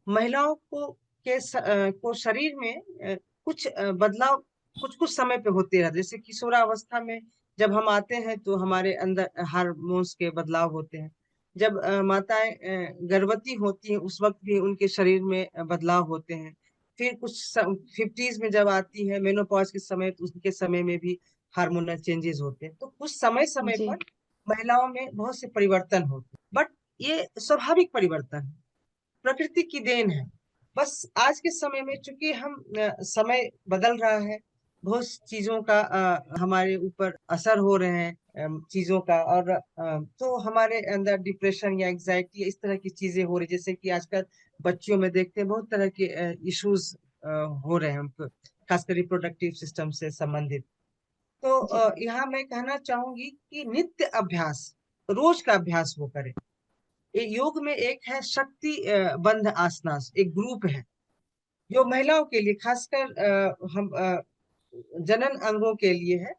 Speaker 2: महिलाओं को को शरीर में कुछ बदलाव कुछ कुछ समय पे होते रहते हैं। जैसे किशोरावस्था में जब हम आते हैं तो हमारे अंदर हार्मोन्स के बदलाव होते हैं। जब माताएं गर्भवती होती हैं, उस वक्त भी उनके शरीर में बदलाव होते हैं। फिर कुछ 50s में जब आती है मेनोपॉज के समय, तो उसके समय में भी हार्मोनल चेंजेस होते हैं। तो कुछ समय समय
Speaker 1: जी।
Speaker 2: पर महिलाओं में बहुत से परिवर्तन होते हैं, बट ये स्वाभाविक परिवर्तन है, प्रकृति की देन है। बस आज के समय में चूंकि हम समय बदल रहा है, बहुत चीजों का हमारे ऊपर असर हो रहे हैं, चीजों का, और तो हमारे अंदर डिप्रेशन या एंग्जाइटी इस तरह की चीजें हो रही, जैसे कि आजकल बच्चियों में देखते हैं बहुत तरह के इश्यूज हो रहे हैं उनको, खासकर रिप्रोडक्टिव सिस्टम से संबंधित। तो
Speaker 1: जी।
Speaker 2: यहाँ मैं कहना चाहूंगी कि नित्य अभ्यास, रोज का अभ्यास वो करें। ये योग में एक है शक्ति बंध आसनास, एक ग्रुप है जो महिलाओं के लिए, खासकर हम जनन अंगों के लिए है।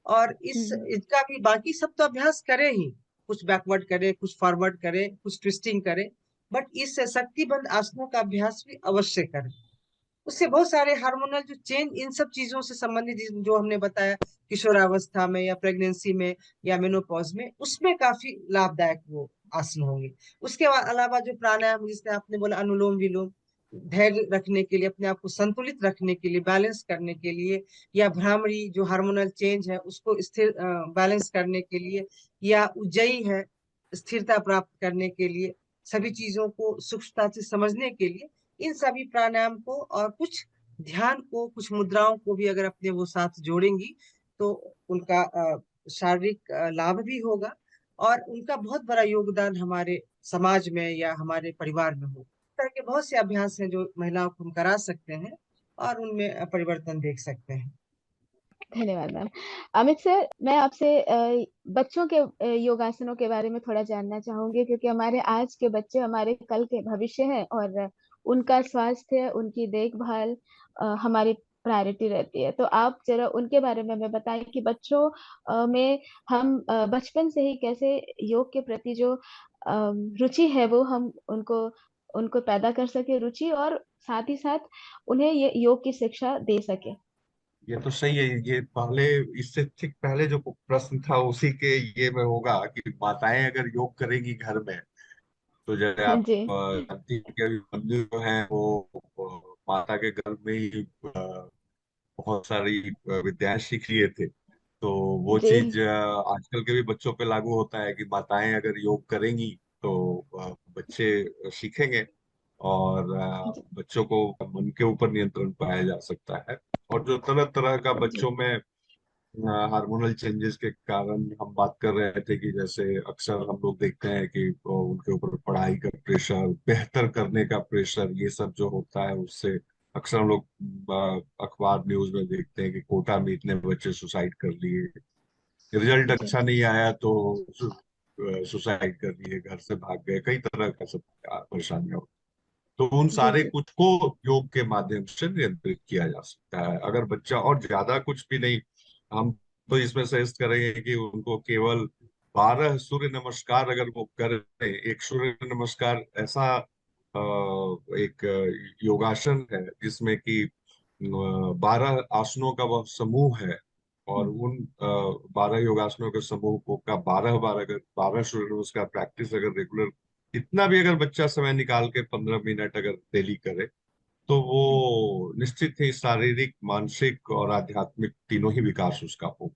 Speaker 2: और इसका भी बाकी सब तो अभ्यास करे ही, कुछ बैकवर्ड करे, कुछ फॉरवर्ड करे, कुछ ट्विस्टिंग करे, बट इस शक्तिबंध आसनों का अभ्यास भी अवश्य करें। उससे बहुत सारे हार्मोनल जो चेंज, इन सब चीजों से संबंधित जो हमने बताया, किशोरावस्था में या प्रेगनेंसी में या मेनोपॉज में, उसमें काफी लाभदायक वो आसन होंगे। उसके अलावा जो प्राणायाम, जिससे आपने बोला अनुलोम विलोम, धैर्य रखने के लिए, अपने आप को संतुलित रखने के लिए, बैलेंस करने के लिए, या भ्रामरी जो हार्मोनल चेंज है उसको स्थिर बैलेंस करने के लिए, या उज्जयी है स्थिरता प्राप्त करने के लिए, सभी चीजों को सूक्ष्मता से समझने के लिए, इन सभी प्राणायाम को और कुछ ध्यान को, कुछ मुद्राओं को भी अगर अपने वो साथ जोड़ेंगी, तो उनका शारीरिक लाभ भी होगा, और उनका बहुत बड़ा योगदान हमारे समाज में या हमारे परिवार में हो। इस तरह के बहुत से अभ्यास हैं जो महिलाओं को हम करा सकते हैं, और उनमें परिवर्तन देख सकते हैं।
Speaker 1: धन्यवाद मैम। अमित सर, मैं आपसे बच्चों के योगासनों के बारे में थोड़ा जानना चाहूंगी, क्योंकि हमारे आज के बच्चे हमारे कल के भविष्य हैं, और उनका स्वास्थ्य, उनकी देखभाल हमारी प्रायोरिटी रहती है। तो आप जरा उनके बारे में हमें बताएं कि बच्चों में हम बचपन से ही कैसे योग के प्रति जो रुचि है वो हम उनको उनको पैदा कर सके रुचि, और साथ ही साथ उन्हें ये योग की शिक्षा दे सके।
Speaker 3: ये तो सही है। ये पहले, इससे ठीक पहले जो प्रश्न था उसी के ये में होगा कि माताएं अगर योग करेंगी घर में, तो जैसे आप
Speaker 1: जी।
Speaker 3: जानती हैं कि अभी मंदिर जो है वो माता के गर्भ में ही बहुत सारी विद्याएं सीख लिए थे। तो वो
Speaker 1: जी।
Speaker 3: चीज आजकल के भी बच्चों पे लागू होता है कि माताएं अगर योग करेंगी तो बच्चे सीखेंगे, और
Speaker 1: जी।
Speaker 3: बच्चों को मन के ऊपर नियंत्रण पाया जा सकता है। और जो तरह तरह का
Speaker 1: जी।
Speaker 3: बच्चों में हार्मोनल चेंजेस के कारण हम बात कर रहे थे, कि जैसे अक्सर हम लोग देखते हैं कि उनके ऊपर पढ़ाई का प्रेशर, बेहतर करने का प्रेशर, ये सब जो होता है उससे अक्सर हम लोग अखबार न्यूज में देखते हैं कि कोटा में इतने बच्चे सुसाइड कर लिए, रिजल्ट
Speaker 1: जी।
Speaker 3: अच्छा नहीं आया तो सुसाइड कर लिए, घर से भाग गए, कई तरह का सब परेशानियां। तो उन
Speaker 1: जी।
Speaker 3: सारे
Speaker 1: जी।
Speaker 3: कुछ को योग के माध्यम से नियंत्रित किया जा सकता है। अगर बच्चा, और ज्यादा कुछ भी नहीं, हम तो इसमें सजेस्ट करेंगे कि उनको केवल 12 सूर्य नमस्कार अगर वो करें। एक सूर्य नमस्कार ऐसा एक योगासन है जिसमें कि 12 आसनों का वह समूह है, और उन 12 योगासनों के समूह को का 12 बार, अगर 12 सूर्य नमस्कार प्रैक्टिस अगर रेगुलर, इतना भी अगर बच्चा समय निकाल के 15 मिनट अगर डेली करे, तो वो निश्चित ही शारीरिक, मानसिक और आध्यात्मिक तीनों ही विकास उसका होगा।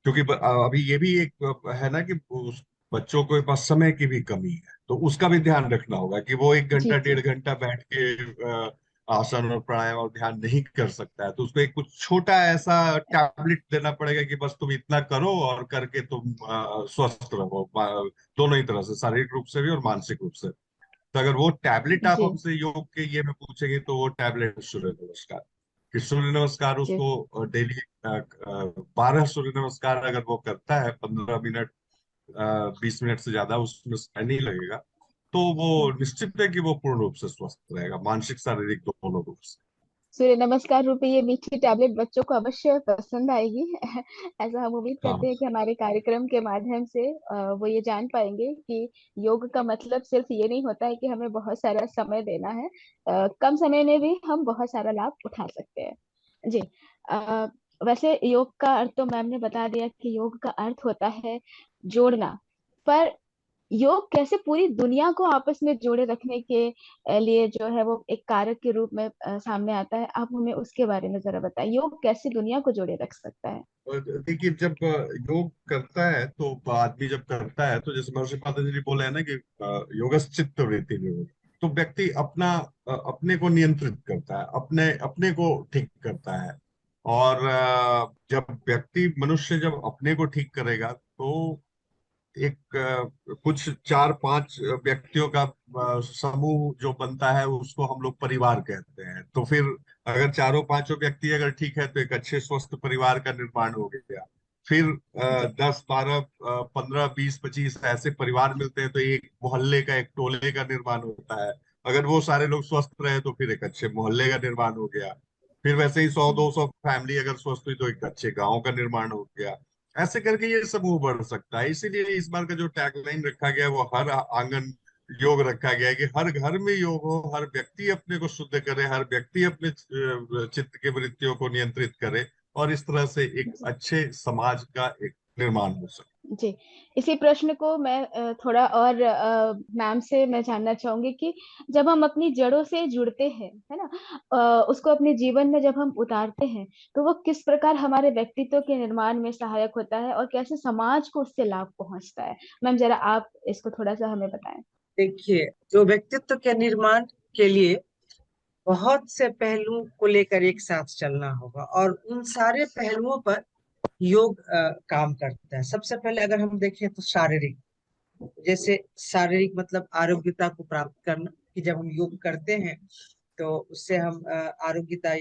Speaker 3: क्योंकि अभी ये भी एक है ना कि उस बच्चों के पास समय की भी कमी है, तो उसका भी ध्यान रखना होगा कि वो एक
Speaker 1: जी
Speaker 3: घंटा
Speaker 1: जी
Speaker 3: 1.5 घंटा बैठ के आसन और प्राणायाम और ध्यान नहीं कर सकता है, तो उसको एक कुछ छोटा ऐसा टैबलेट देना पड़ेगा कि बस तुम इतना करो और करके तुम स्वस्थ रहो, दोनों ही तरह से, शारीरिक रूप से भी और मानसिक रूप से। तो अगर वो टैबलेट आप
Speaker 1: जी
Speaker 3: हमसे योग के ये में पूछेंगे तो वो टैबलेट सूर्य नमस्कार। कि सूर्य नमस्कार
Speaker 1: जी
Speaker 3: उसको डेली 12 सूर्य नमस्कार अगर वो करता है, 15 मिनट, 20 मिनट से ज्यादा उसमें समय नहीं लगेगा, तो वो निश्चित है कि वो पूर्ण रूप से स्वस्थ रहेगा, मानसिक शारीरिक दोनों रूप से।
Speaker 1: सूर्य नमस्कार रूपी ये मीठी टैबलेट बच्चों को अवश्य पसंद आएगी। ऐसा हम उम्मीद
Speaker 3: हाँ,
Speaker 1: करते हैं कि हमारे कार्यक्रम के माध्यम से वो ये जान पाएंगे कि योग का मतलब सिर्फ ये नहीं होता है कि हमें बहुत सारा समय देना है। कम समय में भी हम बहुत सारा लाभ उठा सकते हैं। जी। अ, वैसे योग का अर्थ तो मैम ने बता दिया कि योग का अर्थ होता है जोड़ना। पर योग कैसे पूरी दुनिया को आपस में जोड़े रखने के लिए जो है वो एक कारक के रूप में सामने आता है, आप हमें उसके बारे में जरा बताएं, योग कैसे दुनिया को जोड़े रख सकता है।
Speaker 3: और देखिए, जब योग करता है तो आदमी जब करता है, तो जैसे महर्षि पतंजलि बोले हैं ना कि योगश्चित्त वृत्ति निरोध, तो व्यक्ति अपने को नियंत्रित करता है, अपने अपने को ठीक करता है। और जब व्यक्ति, मनुष्य जब अपने को ठीक करेगा तो एक कुछ 4-5 व्यक्तियों का समूह जो बनता है उसको हम लोग परिवार कहते हैं। तो फिर अगर चारों पांचों व्यक्ति अगर ठीक है तो एक अच्छे स्वस्थ परिवार का निर्माण हो गया। फिर
Speaker 1: जी
Speaker 3: 10-12, 15-20-25 ऐसे परिवार मिलते हैं तो एक मोहल्ले का, एक टोले का निर्माण होता है। अगर वो सारे लोग स्वस्थ रहे तो फिर एक अच्छे मोहल्ले का निर्माण हो गया। फिर वैसे ही 100-200 फैमिली अगर स्वस्थ हुई तो एक अच्छे गांव का निर्माण हो गया। ऐसे करके ये समूह बढ़ सकता है। इसीलिए इस बार का जो टैगलाइन रखा गया है वो हर आंगन योग रखा गया है, कि हर घर में योग हो, हर व्यक्ति अपने को शुद्ध करे, हर व्यक्ति अपने चित्त के वृत्तियों को नियंत्रित करे, और इस तरह से एक
Speaker 1: जी
Speaker 3: अच्छे समाज का एक निर्माण हो सके।
Speaker 1: जी। इसी प्रश्न को मैं थोड़ा और मैम से मैं जानना चाहूंगी कि जब हम अपनी जड़ों से जुड़ते हैं, है ना, उसको अपने जीवन में जब हम उतारते हैं, तो वो किस प्रकार हमारे व्यक्तित्व के निर्माण में सहायक होता है और कैसे समाज को उससे लाभ पहुंचता है। मैम जरा आप इसको थोड़ा सा हमें बताएं।
Speaker 2: देखिए, जो व्यक्तित्व के निर्माण के लिए बहुत से पहलुओं को लेकर एक साथ चलना होगा, और उन सारे पहलुओं पर योग काम करता है। सबसे पहले अगर हम देखें तो शारीरिक, जैसे शारीरिक मतलब आरोग्यता को प्राप्त करना, कि जब हम योग करते हैं तो उससे हम आरोग्यता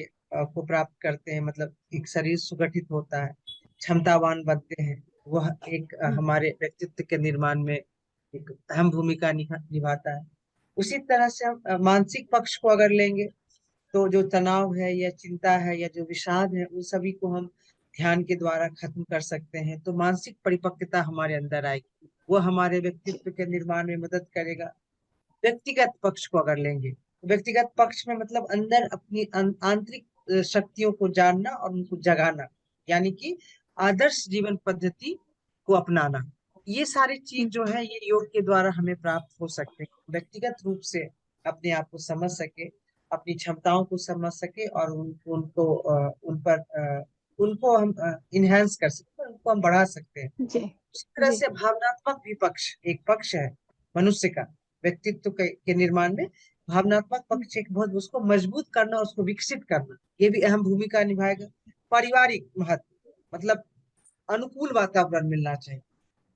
Speaker 2: को प्राप्त करते हैं, मतलब एक शरीर सुगठित होता है, क्षमतावान बनते हैं। वह एक हमारे व्यक्तित्व के निर्माण में एक अहम भूमिका निभाता है। उसी तरह से हम मानसिक पक्ष को अगर लेंगे तो जो तनाव है या चिंता है या जो विषाद है, उन सभी को हम ध्यान के द्वारा खत्म कर सकते हैं, तो मानसिक परिपक्वता हमारे अंदर आएगी, वो हमारे व्यक्तित्व के निर्माण में मदद करेगा। व्यक्तिगत पक्ष को अगर लेंगे, तो व्यक्तिगत पक्ष में मतलब अंदर अपनी आंतरिक शक्तियों को जानना और उनको जगाना, यानी कि आदर्श जीवन पद्धति को अपनाना। ये सारी चीज जो है ये योग के द्वारा हमें प्राप्त हो सकते हैं। व्यक्तिगत रूप से अपने आप को समझ सके, अपनी क्षमताओं को समझ सके, और उनको हम इनहेंस कर सकते हैं, उनको हम बढ़ा सकते हैं।
Speaker 1: जी
Speaker 2: उस तरह
Speaker 1: जी
Speaker 2: से भावनात्मक भी पक्ष एक पक्ष है मनुष्य का, व्यक्तित्व के निर्माण में। भावनात्मक पक्ष एक बहुत, उसको मजबूत करना, उसको विकसित करना, ये भी अहम भूमिका निभाएगा। पारिवारिक महत्व मतलब अनुकूल वातावरण मिलना चाहिए,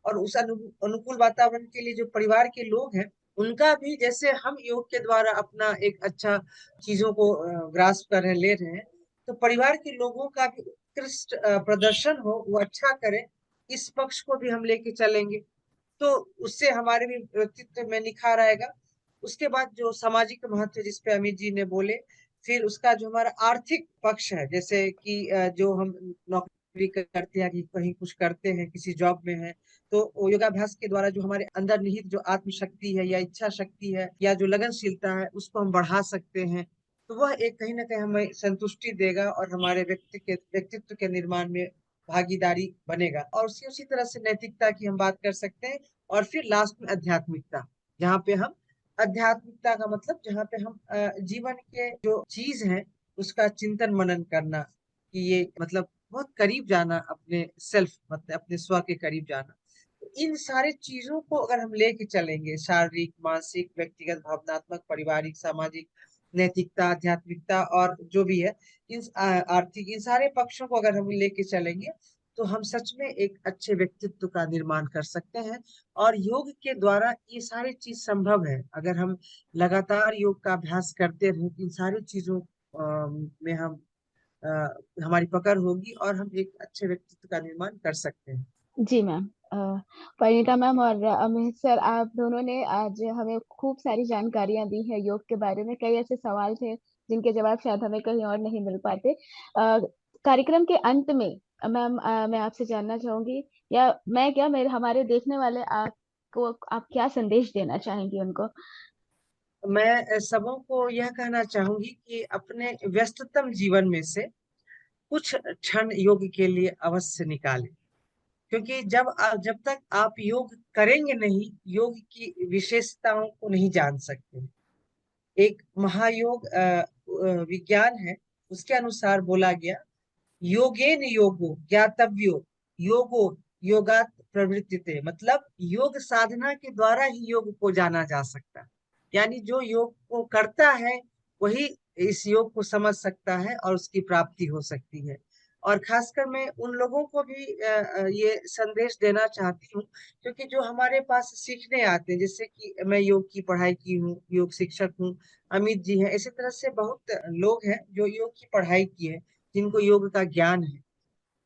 Speaker 2: और उस अनुकूल वातावरण के लिए जो परिवार के लोग हैं उनका भी, जैसे हम योग के द्वारा अपना एक अच्छा चीजों को ग्रास्प कर रहे हैं, ले रहे हैं, तो परिवार के लोगों का भी उत्कृष्ट प्रदर्शन हो, वो अच्छा करे, इस पक्ष को भी हम लेके चलेंगे, तो उससे हमारे भी व्यक्तित्व में निखार आएगा। उसके बाद जो सामाजिक महत्व जिस पे अमित जी ने बोले, फिर उसका जो हमारा आर्थिक पक्ष है, जैसे कि जो हम नौकरी करते हैं कि कहीं कुछ करते हैं, किसी जॉब में है, तो वो योगाभ्यास के द्वारा जो हमारे अंदर निहित जो आत्मशक्ति है या इच्छा शक्ति है या जो लगनशीलता है, उसको हम बढ़ा सकते हैं। तो वह एक कहीं ना कहीं हमें संतुष्टि देगा और हमारे व्यक्तित्व के निर्माण में भागीदारी बनेगा। और उसी उसी तरह से नैतिकता की हम बात कर सकते हैं। और फिर लास्ट में आध्यात्मिकता, जहाँ पे हम आध्यात्मिकता का मतलब जहाँ पे हम जीवन के जो चीज है उसका चिंतन मनन करना, कि ये मतलब बहुत करीब जाना, अपने सेल्फ मतलब अपने स्व के करीब जाना। तो इन सारे चीजों को अगर हम लेके चलेंगे, शारीरिक, मानसिक, व्यक्तिगत, भावनात्मक, पारिवारिक, सामाजिक, नैतिकता, आध्यात्मिकता और जो भी है, इन आर्थिक, इन सारे पक्षों को अगर हम लेके चलेंगे तो हम सच में एक अच्छे व्यक्तित्व का निर्माण कर सकते हैं। और योग के द्वारा ये सारी चीज संभव है। अगर हम लगातार योग का अभ्यास करते रहें, इन सारी चीजों में हम अ, हमारी पकड़ होगी और हम एक अच्छे व्यक्तित्व का निर्माण कर सकते हैं।
Speaker 1: जी मैम। अ, परिणीता मैम और अमित सर, आप दोनों ने आज हमें खूब सारी जानकारियां दी है योग के बारे में। कई ऐसे सवाल थे जिनके जवाब शायद हमें कहीं और नहीं मिल पाते। कार्यक्रम के अंत में मैम, मैं आपसे जानना चाहूंगी, या मैं क्या, मेरे हमारे देखने वाले आपको आप क्या संदेश देना चाहेंगी उनको?
Speaker 2: मैं सबों को यह कहना चाहूंगी कि अपने व्यस्ततम जीवन में से कुछ क्षण योग के लिए अवश्य निकालें। क्योंकि जब तक आप योग करेंगे नहीं, योग की विशेषताओं को नहीं जान सकते। एक महायोग विज्ञान है, उसके अनुसार बोला गया, योगेन योगो ज्ञातव्यो, योगो योगात प्रवृत्तिते, मतलब योग साधना के द्वारा ही योग को जाना जा सकता है। यानी जो योग को करता है वही इस योग को समझ सकता है और उसकी प्राप्ति हो सकती है। और खासकर मैं उन लोगों को भी ये संदेश देना चाहती हूँ, क्योंकि जो हमारे पास सीखने आते हैं, जैसे कि मैं योग की पढ़ाई की हूँ, योग शिक्षक हूँ, अमित जी हैं, इसी तरह से बहुत लोग हैं जो योग की पढ़ाई की है, जिनको योग का ज्ञान है,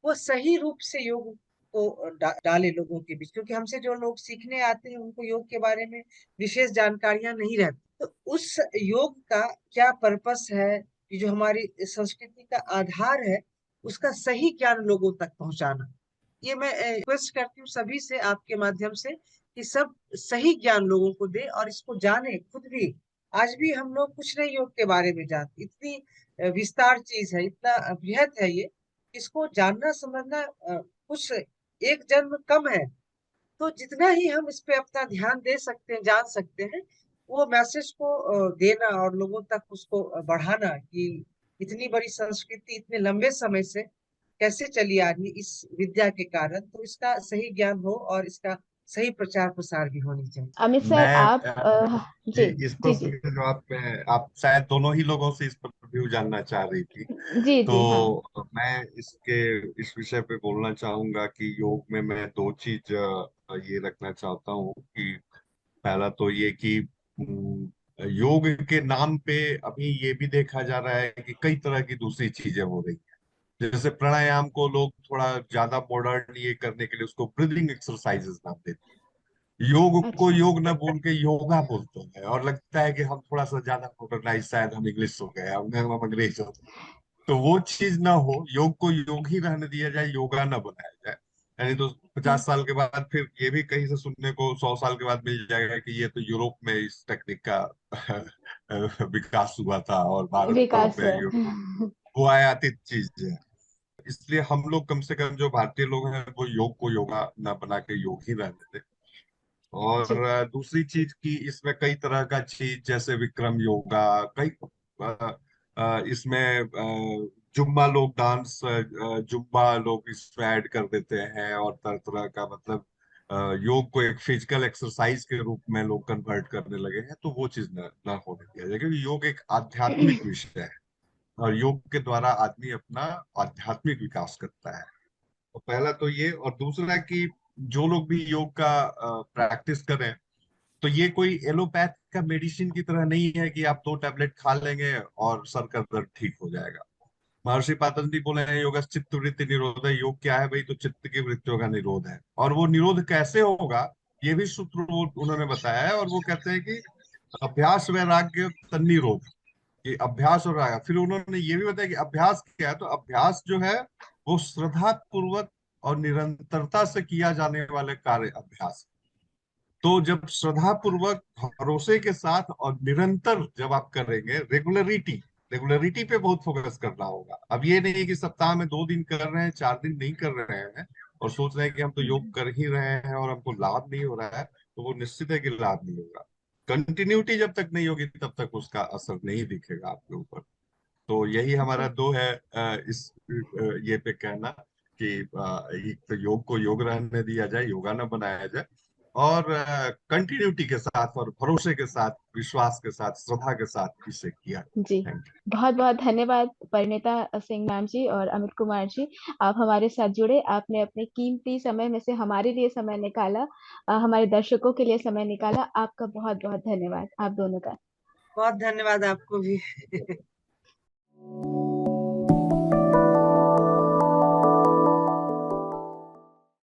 Speaker 2: वो सही रूप से योग को डाले लोगों के बीच। क्योंकि हमसे जो लोग सीखने आते हैं उनको योग के बारे में विशेष जानकारियां नहीं रहती, तो उस योग का क्या पर्पस है, ये जो हमारी संस्कृति का आधार है, उसका सही ज्ञान लोगों तक पहुंचाना। ये मैं रिक्वेस्ट करती हूँ सभी से आपके माध्यम से, कि सब सही ज्ञान लोगों को दे और इसको जाने खुद भी। आज भी हम लोग कुछ नहीं योग के बारे में जानते, इतनी विस्तार चीज है, इतना बृहद है ये, इसको जानना समझना कुछ एक जन्म कम है। तो जितना ही हम इस पे अपना ध्यान दे सकते हैं, जान सकते हैं, वो मैसेज को देना और लोगों तक उसको बढ़ाना, कि इतनी बड़ी संस्कृति इतने लंबे समय से कैसे चली आ रही है इस विद्या के कारण, तो इसका सही ज्ञान हो और इसका सही प्रचार प्रसार भी होनी चाहिए।
Speaker 1: अमित सर,
Speaker 3: मैं
Speaker 1: आप जी
Speaker 3: इस
Speaker 1: जी
Speaker 3: प्रश्न
Speaker 1: जी
Speaker 3: के जवाब में आप शायद दोनों ही लोगों से इस पर व्यू जानना चाह रही थी।
Speaker 1: जी जी हाँ।
Speaker 3: तो मैं इस विषय पे बोलना चाहूंगा कि योग में मैं दो चीज ये रखना चाहता हूँ कि पहला तो ये कि योग के नाम पे अभी ये भी देखा जा रहा है कि कई तरह की दूसरी चीजें हो रही हैं। जैसे प्राणायाम को लोग थोड़ा ज्यादा मॉडर्न ये करने के लिए उसको ब्रीदिंग एक्सरसाइजेस नाम देते हैं। योग को
Speaker 1: अच्छा।
Speaker 3: योग न बोल के योगा बोलते हैं और लगता है कि हम थोड़ा सा ज्यादा मॉडर्नाइज, शायद हम इंग्लिश हो गए, हम अंग्रेज हो। तो वो चीज ना हो, योग को योग ही रहने दिया जाए, योगा ना बनाया जाए। यानी तो 50 साल के बाद फिर ये भी कहीं से सुनने को 100 साल के बाद मिल जाएगा कि ये तो यूरोप में इस टेक्निक का विकास हुआ था और भारत
Speaker 1: विकास
Speaker 3: में
Speaker 1: है।
Speaker 3: वो आयातित चीज है। इसलिए हम लोग कम से कम जो भारतीय लोग हैं वो योग को योगा ना बना के योग ही रहने दें। और
Speaker 1: जी।
Speaker 3: दूसरी चीज की इसमें कई तरह का चीज जैसे विक्रम योगा, कई इसमें जुम्बा लोग डांस, जुम्बा लोग इसमें ऐड कर देते हैं और तरह तरह का मतलब योग को एक फिजिकल एक्सरसाइज के रूप में लोग कन्वर्ट करने लगे हैं। तो वो चीज ना होने दिया जाए, क्योंकि योग एक आध्यात्मिक विषय है और योग के द्वारा आदमी अपना आध्यात्मिक विकास करता है। तो पहला तो ये, और दूसरा कि जो लोग भी योग का प्रैक्टिस करें तो ये कोई एलोपैथ का मेडिसिन की तरह नहीं है कि आप 2 टैबलेट खा लेंगे और सर का दर्द ठीक हो जाएगा। महर्षि पातंजलि बोले हैं योगा चित्त वृत्ति निरोध है। योग क्या है भाई? तो चित्त की वृत्तियों का निरोध है। और वो निरोध कैसे होगा ये भी सूत्र उन्होंने बताया है। और वो कहते हैं कि अभ्यास वैराग्य तन्निरोध, कि अभ्यास और राग। फिर उन्होंने ये भी बताया कि अभ्यास क्या है, तो अभ्यास जो है वो श्रद्धा पूर्वक और निरंतरता से किया जाने वाले कार्य अभ्यास। तो जब श्रद्धा पूर्वक, भरोसे के साथ और निरंतर जब आप करेंगे, रेगुलरिटी, रेगुलरिटी पे बहुत फोकस करना होगा। अब ये नहीं कि सप्ताह में 2 दिन कर रहे हैं, 4 दिन नहीं कर रहे हैं और सोच रहे हैं कि हम तो योग कर ही रहे हैं और हमको लाभ नहीं हो रहा है, तो वो निश्चित है कि लाभ नहीं होगा। कंटिन्यूटी जब तक नहीं होगी तब तक उसका असर नहीं दिखेगा आपके ऊपर। तो यही हमारा
Speaker 1: जी
Speaker 3: दो है इस ये पे कहना कि एक तो योग को योग रहने दिया जाए, योगा न बनाया जाए, और कंटिन्यूटी के साथ और भरोसे के साथ, विश्वास के साथ, श्रद्धा के साथ इसे किया
Speaker 1: जी।
Speaker 3: जाए। Thank you.
Speaker 1: बहुत बहुत धन्यवाद परिणीता सिंह मैम जी और अमित कुमार जी, आप हमारे साथ जुड़े, आपने अपने कीमती समय में से हमारे लिए समय निकाला, हमारे दर्शकों के लिए समय निकाला। आपका बहुत बहुत धन्यवाद आप दोनों का।
Speaker 2: बहुत धन्यवाद आपको भी।